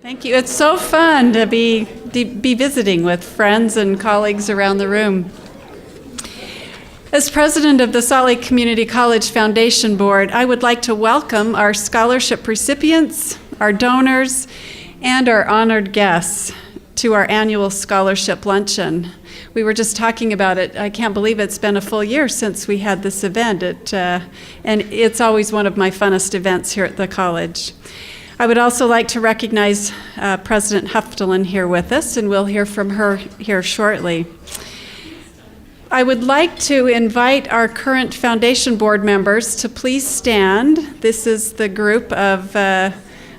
Thank you. It's so fun to be visiting with friends and colleagues around the room. As president of the Salt Lake Community College Foundation Board, I would like to welcome our scholarship recipients, our donors, and our honored guests to our annual scholarship luncheon. We were just talking about it. I can't believe it's been a full year since we had this event, and it's always one of my funnest events here at the college. I would also like to recognize President Heftelin here with us, and we'll hear from her here shortly. I would like to invite our current Foundation Board members to please stand. This is the group of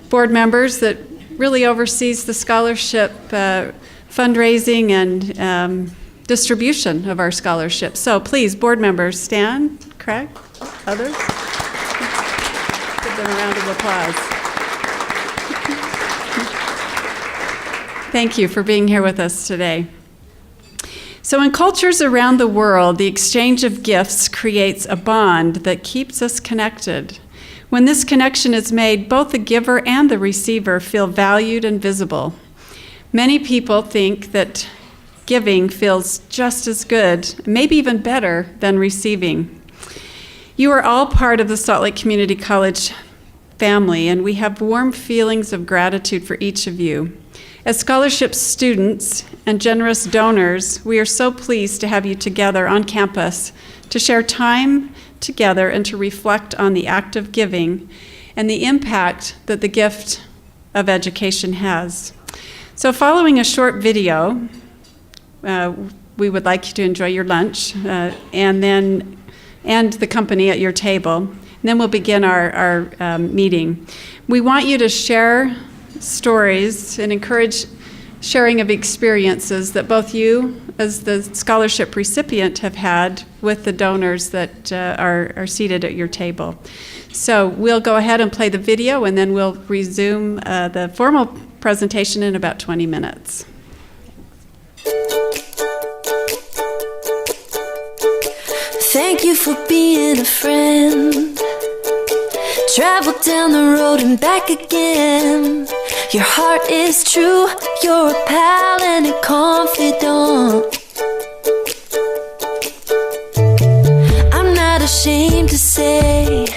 board members that really oversees the scholarship fundraising and distribution of our scholarships. So please, board members, stand. Craig, others? Give them a round of applause. Thank you for being here with us today. So in cultures around the world, the exchange of gifts creates a bond that keeps us connected. When this connection is made, both the giver and the receiver feel valued and visible. Many people think that giving feels just as good, maybe even better, than receiving. You are all part of the Salt Lake Community College family, and we have warm feelings of gratitude for each of you. As scholarship students and generous donors, we are so pleased to have you together on campus to share time together and to reflect on the act of giving and the impact that the gift of education has. So following a short video, we would like you to enjoy your lunch and the company at your table. And then we'll begin our meeting. We want you to share stories and encourage sharing of experiences that both you as the scholarship recipient have had with the donors that are seated at your table. So we'll go ahead and play the video, and then we'll resume the formal presentation in about 20 minutes. Thank you for being a friend. Travel down the road and back again. Your heart is true, you're a pal and a confidant. I'm not ashamed to say,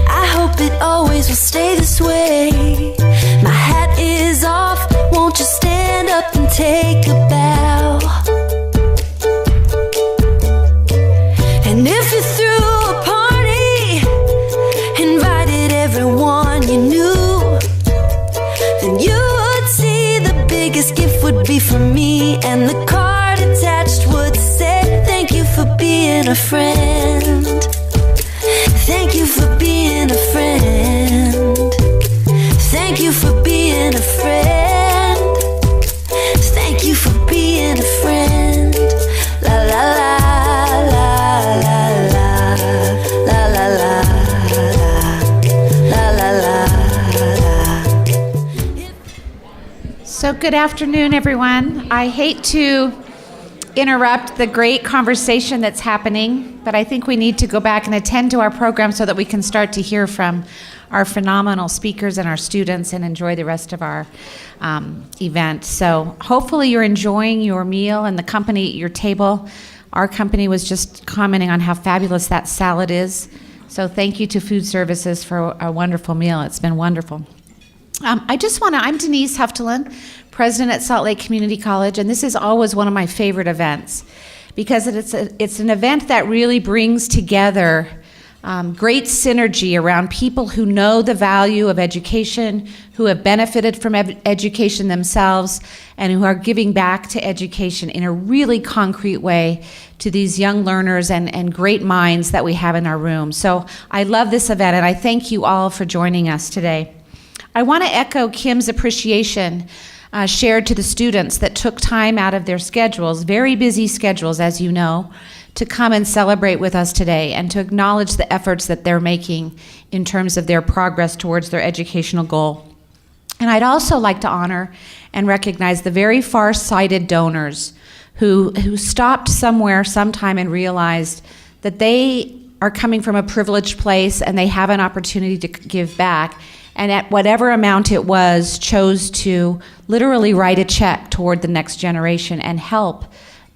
I hope it always will stay this way. My hat is off, won't you stand up and take a bow? And if you threw a party, invited everyone you knew, then you would see the biggest gift would be from me, and the card attached would say, thank you for being a friend. Thank you for being a friend. Thank you for being a friend. Thank you for being a friend. La la la la la la la la la la la la. So good afternoon, everyone. I hate to interrupt the great conversation that's happening, but I think we need to go back and attend to our program so that we can start to hear from our phenomenal speakers and our students and enjoy the rest of our event. So hopefully you're enjoying your meal and the company at your table. Our company was just commenting on how fabulous that salad is. So thank you to Food Services for a wonderful meal. It's been wonderful. I'm Denise Heftelin, president at Salt Lake Community College, and this is always one of my favorite events because it's an event that really brings together great synergy around people who know the value of education, who have benefited from education themselves, and who are giving back to education in a really concrete way to these young learners and great minds that we have in our room. So I love this event, and I thank you all for joining us today. I want to echo Kim's appreciation shared to the students that took time out of their schedules, very busy schedules, as you know, to come and celebrate with us today and to acknowledge the efforts that they're making in terms of their progress towards their educational goal. And I'd also like to honor and recognize the very far-sighted donors who stopped somewhere sometime and realized that they are coming from a privileged place and they have an opportunity to give back, and at whatever amount it was, chose to literally write a check toward the next generation and help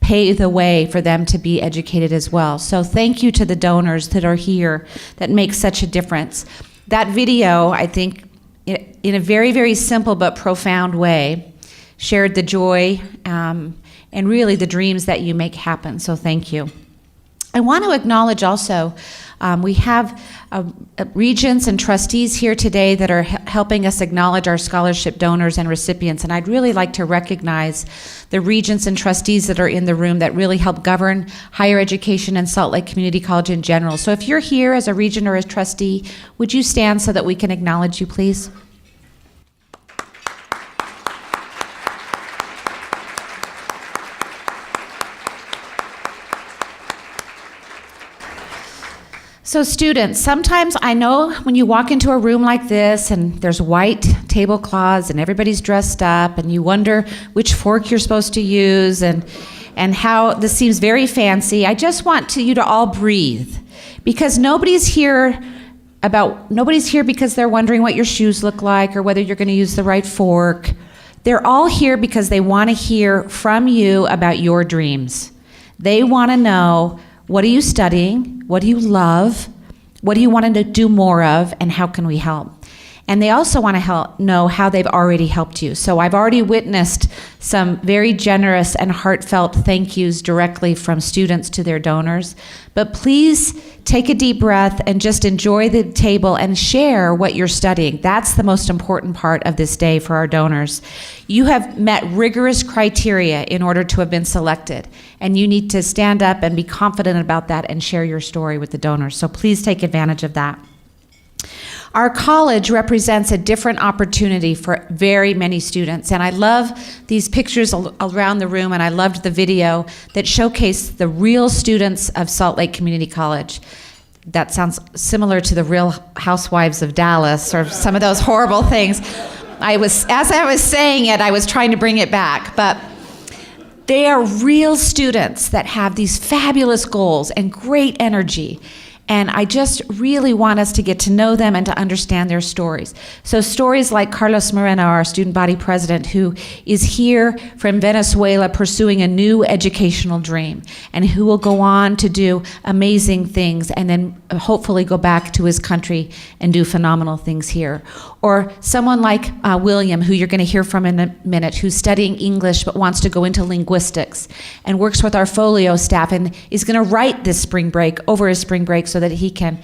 pay the way for them to be educated as well. So thank you to the donors that are here that make such a difference. That video, I think, in a very, very simple but profound way, shared the joy and really the dreams that you make happen. So thank you. I want to acknowledge also, we have regents and trustees here today that are helping us acknowledge our scholarship donors and recipients, and I'd really like to recognize the regents and trustees that are in the room that really help govern higher education and Salt Lake Community College in general. So if you're here as a regent or a trustee, would you stand so that we can acknowledge you, please? So students, sometimes I know when you walk into a room like this and there's white tablecloths and everybody's dressed up and you wonder which fork you're supposed to use and how this seems very fancy, I just want you to all breathe, because nobody's here because they're wondering what your shoes look like or whether you're going to use the right fork. They're all here because they want to hear from you about your dreams. They want to know, what are you studying? What do you love? What do you want to do more of? And how can we help? And they also want to know how they've already helped you. So I've already witnessed some very generous and heartfelt thank yous directly from students to their donors. But please take a deep breath and just enjoy the table and share what you're studying. That's the most important part of this day for our donors. You have met rigorous criteria in order to have been selected, and you need to stand up and be confident about that and share your story with the donors. So please take advantage of that. Our college represents a different opportunity for very many students, and I love these pictures around the room, and I loved the video that showcased the real students of Salt Lake Community College. That sounds similar to the Real Housewives of Dallas or some of those horrible things. As I was saying it, I was trying to bring it back, but they are real students that have these fabulous goals and great energy. And I just really want us to get to know them and to understand their stories. So stories like Carlos Moreno, our student body president, who is here from Venezuela pursuing a new educational dream and who will go on to do amazing things and then hopefully go back to his country and do phenomenal things here. Or someone like William, who you're going to hear from in a minute, who's studying English but wants to go into linguistics and works with our folio staff and is going to write this spring break, over his spring break, so that he can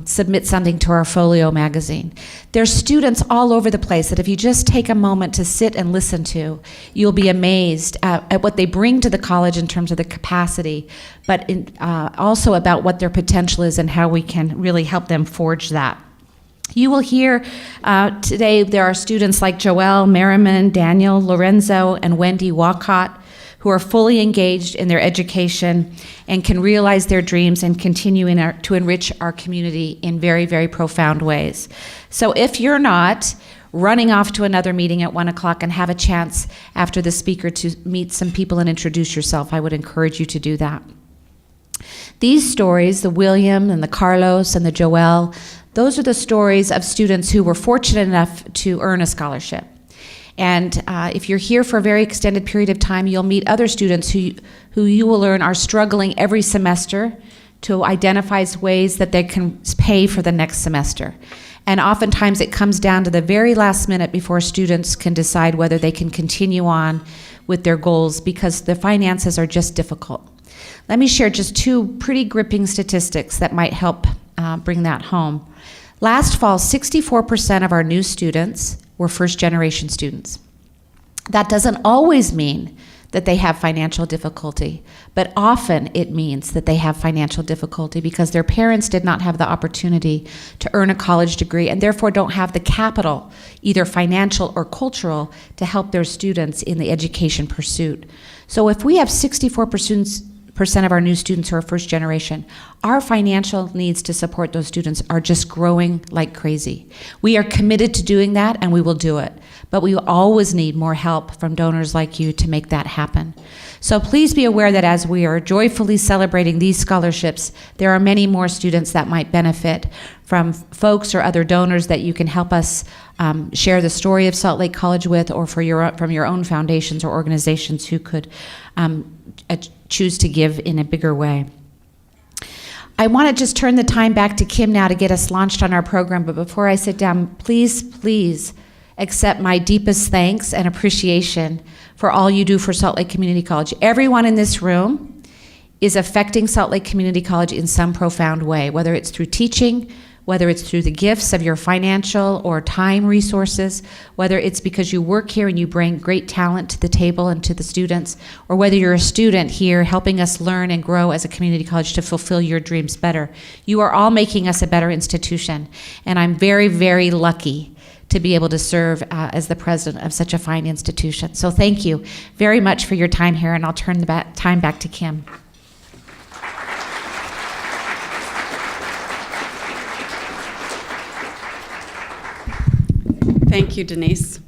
submit something to our folio magazine. There's students all over the place that if you just take a moment to sit and listen to, you'll be amazed at what they bring to the college in terms of the capacity, but also about what their potential is and how we can really help them forge that. You will hear today there are students like Joelle, Merriman, Daniel, Lorenzo, and Wendy Walcott, who are fully engaged in their education and can realize their dreams and continue to enrich our community in very, very profound ways. So if you're not running off to another meeting at 1 o'clock and have a chance after the speaker to meet some people and introduce yourself, I would encourage you to do that. These stories, the William and the Carlos and the Joelle, those are the stories of students who were fortunate enough to earn a scholarship. And if you're here for a very extended period of time, you'll meet other students who you will learn are struggling every semester to identify ways that they can pay for the next semester. And oftentimes it comes down to the very last minute before students can decide whether they can continue on with their goals because the finances are just difficult. Let me share just two pretty gripping statistics that might help bring that home. Last fall, 64% of our new students were first-generation students. That doesn't always mean that they have financial difficulty, but often it means that they have financial difficulty because their parents did not have the opportunity to earn a college degree and therefore don't have the capital, either financial or cultural, to help their students in the education pursuit. So if we have 64% of our new students who are first generation, our financial needs to support those students are just growing like crazy. We are committed to doing that and we will do it, but we always need more help from donors like you to make that happen. So please be aware that as we are joyfully celebrating these scholarships, there are many more students that might benefit from folks or other donors that you can help us share the story of Salt Lake College with, or from your own foundations or organizations who could choose to give in a bigger way. I want to just turn the time back to Kim now to get us launched on our program, but before I sit down, please accept my deepest thanks and appreciation for all you do for Salt Lake Community College. Everyone in this room is affecting Salt Lake Community College in some profound way, whether it's through teaching, whether it's through the gifts of your financial or time resources, whether it's because you work here and you bring great talent to the table and to the students, or whether you're a student here helping us learn and grow as a community college to fulfill your dreams better. You are all making us a better institution, and I'm very, very lucky to be able to serve as the president of such a fine institution. So thank you very much for your time here, and I'll turn the time back to Kim. Thank you, Denise.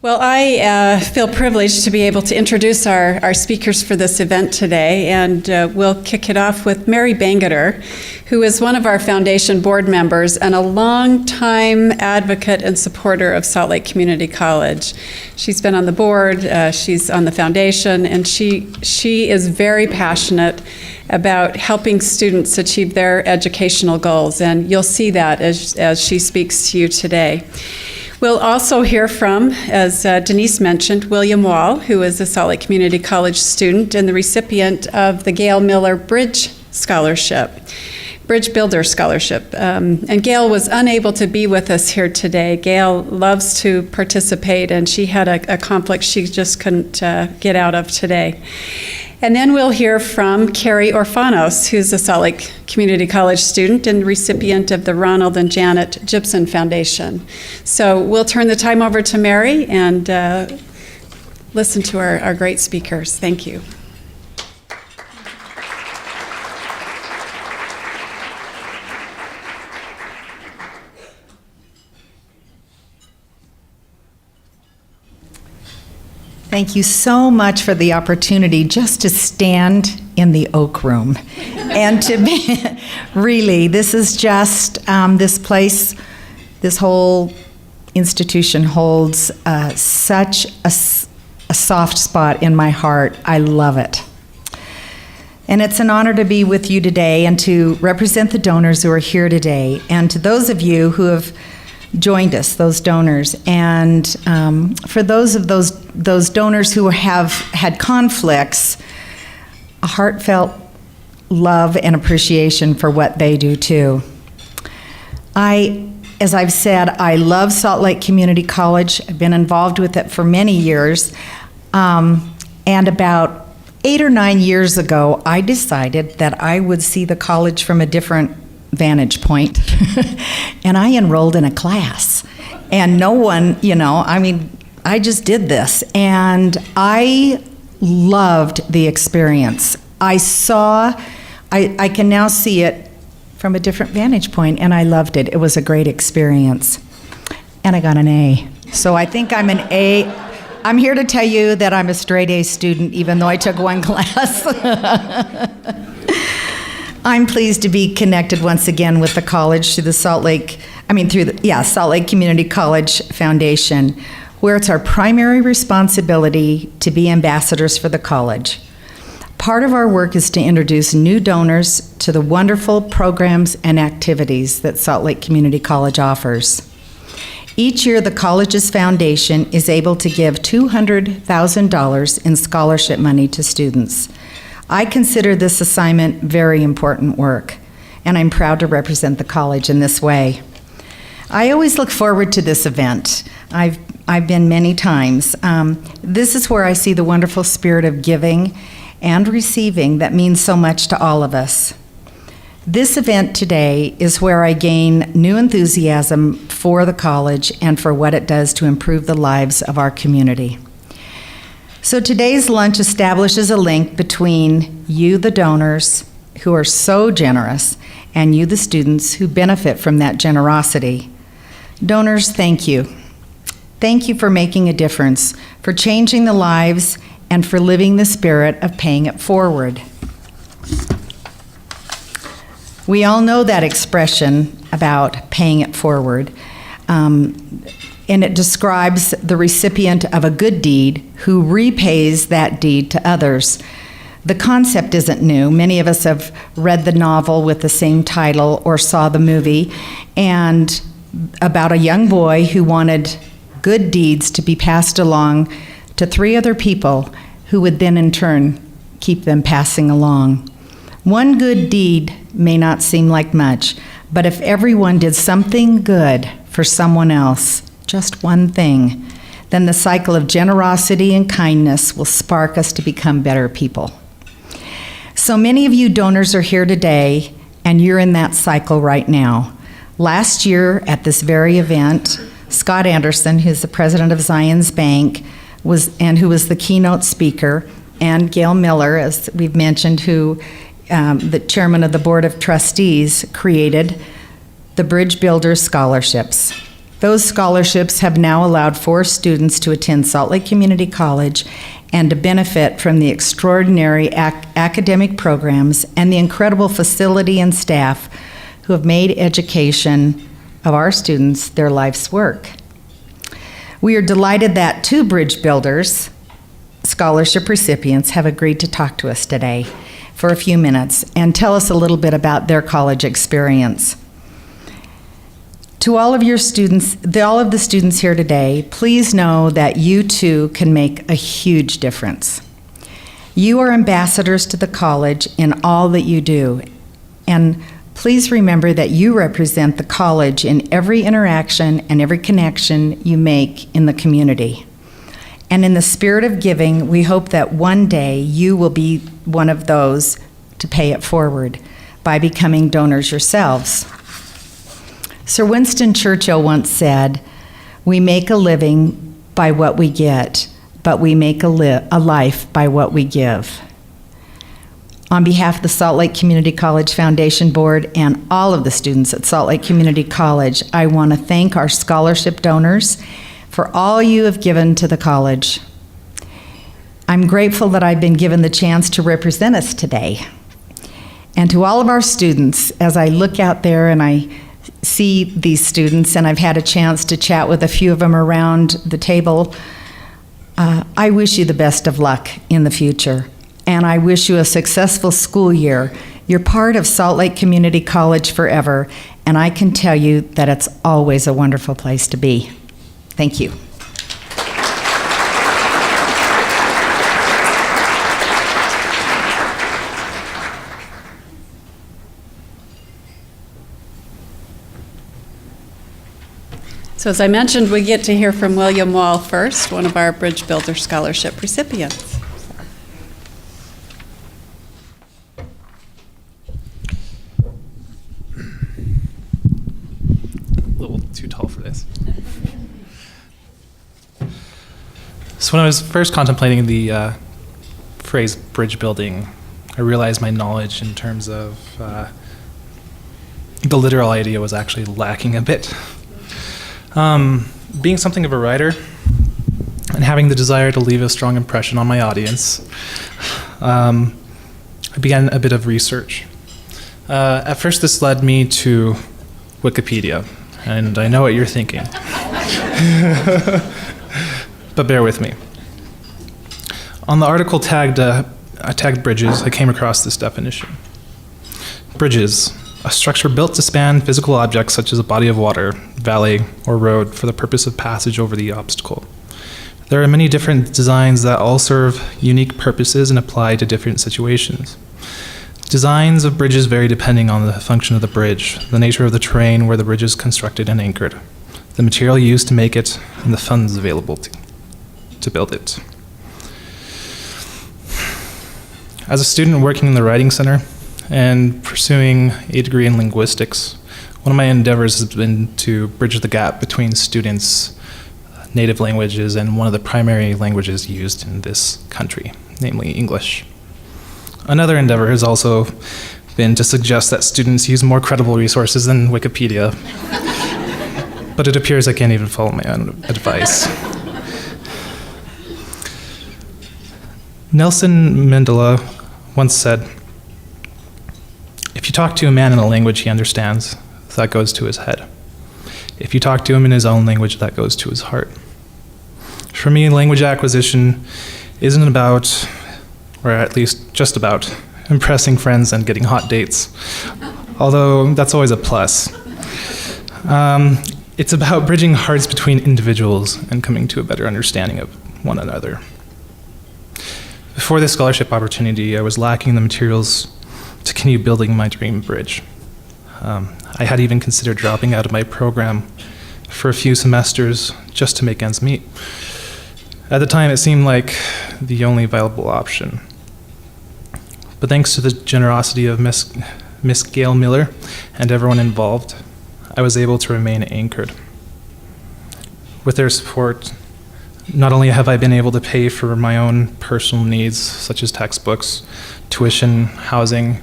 Well, I feel privileged to be able to introduce our speakers for this event today, and we'll kick it off with Mary Bangeter, who is one of our foundation board members and a longtime advocate and supporter of Salt Lake Community College. She's been on the board, she's on the foundation, and she is very passionate about helping students achieve their educational goals, and you'll see that as she speaks to you today. We'll also hear from, as Denise mentioned, William Wall, who is a Salt Lake Community College student and the recipient of the Gail Miller Bridge Scholarship, Bridge Builder Scholarship. And Gail was unable to be with us here today. Gail loves to participate, and she had a conflict she just couldn't get out of today. And then we'll hear from Carrie Orfanos, who's a Salt Lake Community College student and recipient of the Ronald and Janet Gibson Foundation. So we'll turn the time over to Mary and listen to our great speakers. Thank you. Thank you so much for the opportunity just to stand in the Oak Room and to be, really, this is just, this place, this whole institution holds such a soft spot in my heart. I love it. And it's an honor to be with you today and to represent the donors who are here today, and to those of you who have joined us, those donors, and for those donors who have had conflicts, a heartfelt love and appreciation for what they do too. As I've said, I love Salt Lake Community College. I've been involved with it for many years, and about 8 or 9 years ago, I decided that I would see the college from a different vantage point. And I enrolled in a class, and no one, I just did this, and I loved the experience. I can now see it from a different vantage point, and I loved it. It was a great experience. And I got an A. So I think I'm an A. I'm here to tell you that I'm a straight A student, even though I took one class. I'm pleased to be connected once again with the college through the Salt Lake Community College Foundation, where it's our primary responsibility to be ambassadors for the college. Part of our work is to introduce new donors to the wonderful programs and activities that Salt Lake Community College offers. Each year, the college's foundation is able to give $200,000 in scholarship money to students. I consider this assignment very important work, and I'm proud to represent the college in this way. I always look forward to this event. I've been many times. This is where I see the wonderful spirit of giving and receiving that means so much to all of us. This event today is where I gain new enthusiasm for the college and for what it does to improve the lives of our community. So today's lunch establishes a link between you, the donors, who are so generous, and you, the students, who benefit from that generosity. Donors, thank you. Thank you for making a difference, for changing the lives and for living the spirit of paying it forward. We all know that expression about paying it forward, and it describes the recipient of a good deed who repays that deed to others. The concept isn't new. Many of us have read the novel with the same title or saw the movie, and about a young boy who wanted good deeds to be passed along to 3 other people who would then in turn keep them passing along. One good deed may not seem like much, but if everyone did something good for someone else, just one thing, then the cycle of generosity and kindness will spark us to become better people. So many of you donors are here today, and you're in that cycle right now. Last year at this very event, Scott Anderson, who's the president of Zions Bank, who was the keynote speaker, and Gail Miller, as we've mentioned, who the chairman of the board of trustees, created the Bridge Builders Scholarships. Those scholarships have now allowed 4 students to attend Salt Lake Community College and to benefit from the extraordinary academic programs and the incredible facility and staff who have made education of our students their life's work. We are delighted that 2 Bridge Builders scholarship recipients have agreed to talk to us today for a few minutes and tell us a little bit about their college experience. To all of your students, all of the students here today, please know that you too can make a huge difference. You are ambassadors to the college in all that you do, and please remember that you represent the college in every interaction and every connection you make in the community. And in the spirit of giving, we hope that one day you will be one of those to pay it forward by becoming donors yourselves. Sir Winston Churchill once said, "We make a living by what we get, but we make a life by what we give." On behalf of the Salt Lake Community College Foundation Board and all of the students at Salt Lake Community College, I want to thank our scholarship donors for all you have given to the college. I'm grateful that I've been given the chance to represent us today. And to all of our students, as I look out there and I see these students, and I've had a chance to chat with a few of them around the table, I wish you the best of luck in the future. And I wish you a successful school year. You're part of Salt Lake Community College forever, and I can tell you that it's always a wonderful place to be. Thank you. So as I mentioned, we get to hear from William Wall first, one of our Bridge Builder Scholarship recipients. A little too tall for this. So when I was first contemplating the phrase bridge building, I realized my knowledge in terms of the literal idea was actually lacking a bit. Being something of a writer and having the desire to leave a strong impression on my audience, I began a bit of research. At first, this led me to Wikipedia, and I know what you're thinking. But bear with me. On the article tagged bridges, I came across this definition. Bridges, a structure built to span physical objects such as a body of water, valley, or road for the purpose of passage over the obstacle. There are many different designs that all serve unique purposes and apply to different situations. Designs of bridges vary depending on the function of the bridge, the nature of the terrain where the bridge is constructed and anchored, the material used to make it, and the funds available to build it. As a student working in the Writing Center and pursuing a degree in linguistics, one of my endeavors has been to bridge the gap between students' native languages and one of the primary languages used in this country, namely English. Another endeavor has also been to suggest that students use more credible resources than Wikipedia, but it appears I can't even follow my own advice. Nelson Mandela once said, "If you talk to a man in a language he understands, that goes to his head. If you talk to him in his own language, that goes to his heart." For me, language acquisition isn't about, or at least just about, impressing friends and getting hot dates, although that's always a plus. It's about bridging hearts between individuals and coming to a better understanding of one another. Before this scholarship opportunity, I was lacking the materials to continue building my dream bridge. I had even considered dropping out of my program for a few semesters just to make ends meet. At the time, it seemed like the only viable option. But thanks to the generosity of Miss Gail Miller and everyone involved, I was able to remain anchored. With their support, not only have I been able to pay for my own personal needs, such as textbooks, tuition, housing,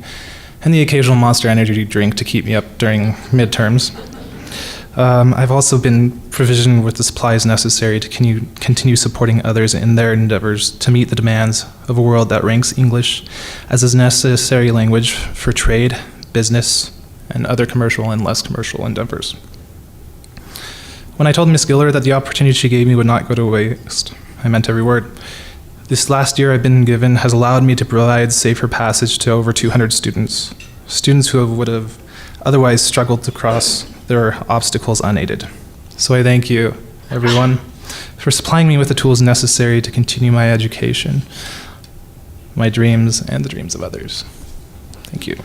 and the occasional Monster Energy drink to keep me up during midterms, I've also been provisioned with the supplies necessary to continue supporting others in their endeavors to meet the demands of a world that ranks English as a necessary language for trade, business, and other commercial and less commercial endeavors. When I told Ms. Giller that the opportunity she gave me would not go to waste, I meant every word. This last year I've been given has allowed me to provide safer passage to over 200 students who would have otherwise struggled to cross their obstacles unaided. So I thank you, everyone, for supplying me with the tools necessary to continue my education, my dreams, and the dreams of others. Thank you.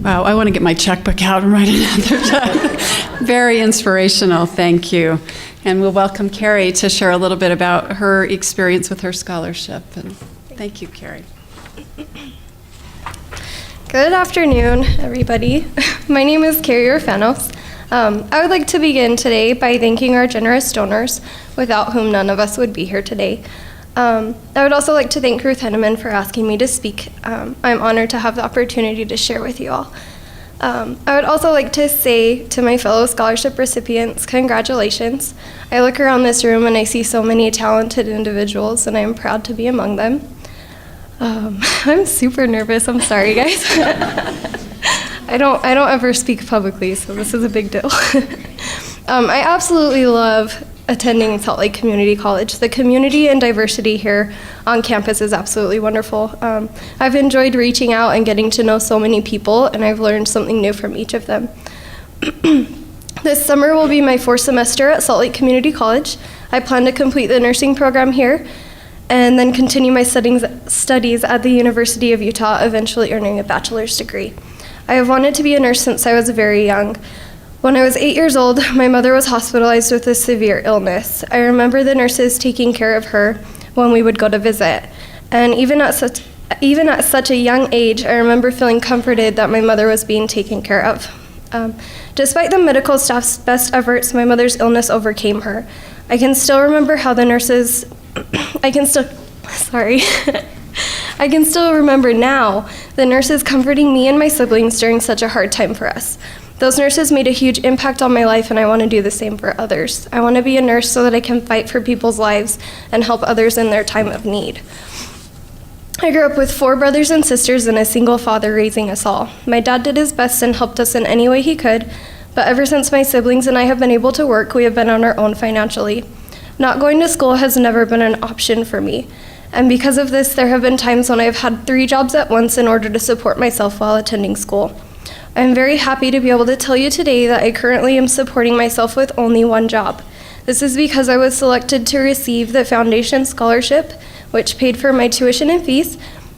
Wow, I want to get my checkbook out and write another check. Very inspirational, thank you. And we'll welcome Carrie to share a little bit about her experience with her scholarship. And thank you, Carrie. Good afternoon, everybody. My name is Carrie Orfanos. I would like to begin today by thanking our generous donors, without whom none of us would be here today. I would also like to thank Ruth Henneman for asking me to speak. I'm honored to have the opportunity to share with you all. I would also like to say to my fellow scholarship recipients, congratulations. I look around this room and I see so many talented individuals, and I am proud to be among them. I'm super nervous, I'm sorry guys. I don't ever speak publicly, so this is a big deal. I absolutely love attending Salt Lake Community College. The community and diversity here on campus is absolutely wonderful. I've enjoyed reaching out and getting to know so many people, and I've learned something new from each of them. This summer will be my 4th semester at Salt Lake Community College. I plan to complete the nursing program here and then continue my studies at the University of Utah, eventually earning a bachelor's degree. I have wanted to be a nurse since I was very young. When I was 8 years old, my mother was hospitalized with a severe illness. I remember the nurses taking care of her when we would go to visit. And even at such a young age, I remember feeling comforted that my mother was being taken care of. Despite the medical staff's best efforts, my mother's illness overcame her. I can still remember how the nurses, I can still remember now the nurses comforting me and my siblings during such a hard time for us. Those nurses made a huge impact on my life, and I want to do the same for others. I want to be a nurse so that I can fight for people's lives and help others in their time of need. I grew up with 4 brothers and sisters and a single father raising us all. My dad did his best and helped us in any way he could, but ever since my siblings and I have been able to work, we have been on our own financially. Not going to school has never been an option for me, and because of this, there have been times when I've had 3 jobs at once in order to support myself while attending school. I'm very happy to be able to tell you today that I currently am supporting myself with only 1 job. This is because I was selected to receive the Foundation Scholarship, which paid for my tuition and fees,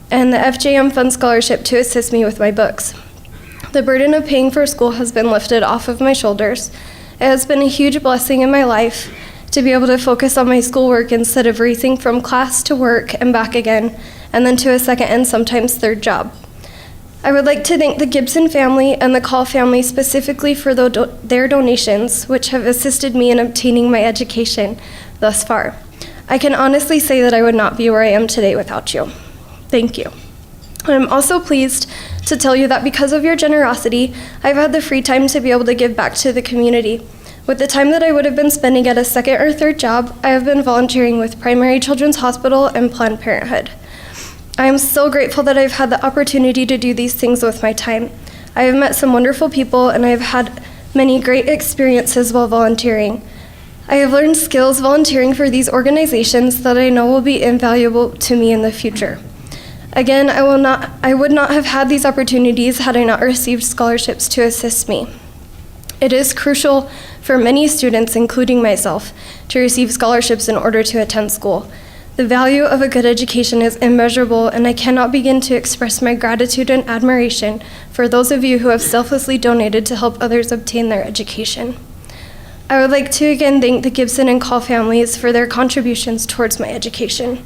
and the FJM Fund Scholarship to assist me with my books. The burden of paying for school has been lifted off of my shoulders. It has been a huge blessing in my life to be able to focus on my schoolwork instead of racing from class to work and back again, and then to a second and sometimes 3rd job. I would like to thank the Gibson family and the Call family specifically for their donations, which have assisted me in obtaining my education thus far. I can honestly say that I would not be where I am today without you. Thank you. I'm also pleased to tell you that because of your generosity, I've had the free time to be able to give back to the community. With the time that I would have been spending at a second or third job, I have been volunteering with Primary Children's Hospital and Planned Parenthood. I am so grateful that I've had the opportunity to do these things with my time. I have met some wonderful people, and I have had many great experiences while volunteering. I have learned skills volunteering for these organizations that I know will be invaluable to me in the future. Again, I would not have had these opportunities had I not received scholarships to assist me. It is crucial for many students, including myself, to receive scholarships in order to attend school. The value of a good education is immeasurable, and I cannot begin to express my gratitude and admiration for those of you who have selflessly donated to help others obtain their education. I would like to again thank the Gibson and Call families for their contributions towards my education.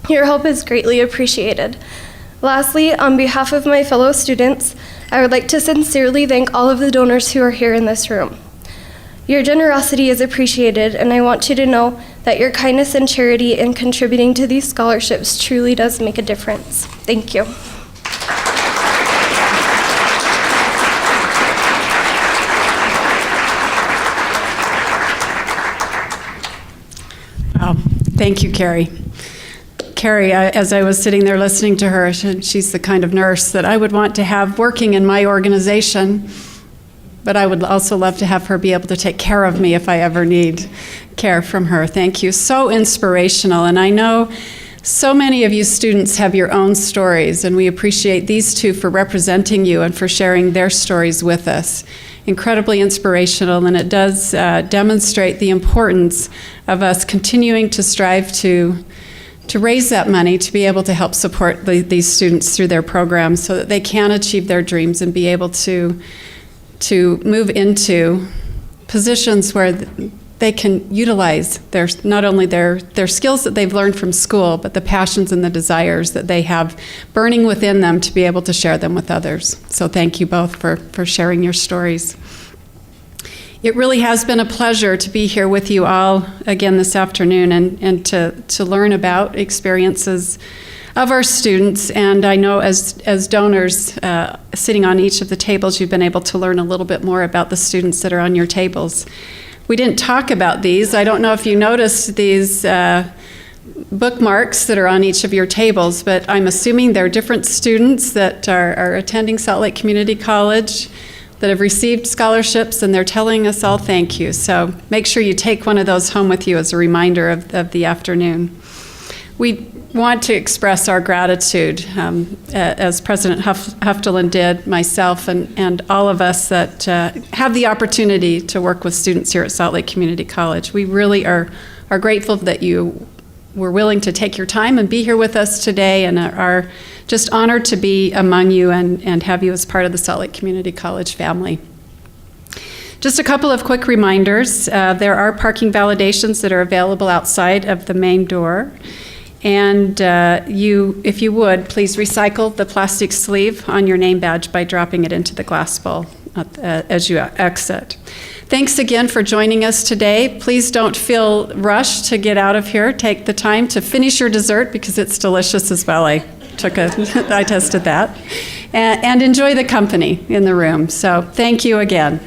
Your help is greatly appreciated. Lastly, on behalf of my fellow students, I would like to sincerely thank all of the donors who are here in this room. Your generosity is appreciated, and I want you to know that your kindness and charity in contributing to these scholarships truly does make a difference. Thank you. Wow. Thank you, Carrie. Carrie, as I was sitting there listening to her, she's the kind of nurse that I would want to have working in my organization, but I would also love to have her be able to take care of me if I ever need care from her. Thank you. So inspirational. And I know so many of you students have your own stories, and we appreciate these two for representing you and for sharing their stories with us. Incredibly inspirational, and it does demonstrate the importance of us continuing to strive to raise that money to be able to help support these students through their programs so that they can achieve their dreams and be able to move into positions where they can utilize not only their skills that they've learned from school, but the passions and the desires that they have burning within them to be able to share them with others. So thank you both for sharing your stories. It really has been a pleasure to be here with you all again this afternoon and to learn about experiences of our students. And I know as donors sitting on each of the tables, you've been able to learn a little bit more about the students that are on your tables. We didn't talk about these. I don't know if you noticed these bookmarks that are on each of your tables, but I'm assuming they're different students that are attending Salt Lake Community College that have received scholarships, and they're telling us all thank you. So make sure you take one of those home with you as a reminder of the afternoon. We want to express our gratitude, as President Huftelin did, myself, and all of us that have the opportunity to work with students here at Salt Lake Community College. We really are grateful that you were willing to take your time and be here with us today, and are just honored to be among you and have you as part of the Salt Lake Community College family. Just a couple of quick reminders. There are parking validations that are available outside of the main door. And if you would, please recycle the plastic sleeve on your name badge by dropping it into the glass bowl as you exit. Thanks again for joining us today. Please don't feel rushed to get out of here. Take the time to finish your dessert because it's delicious as well. I tested that. And enjoy the company in the room. So thank you again.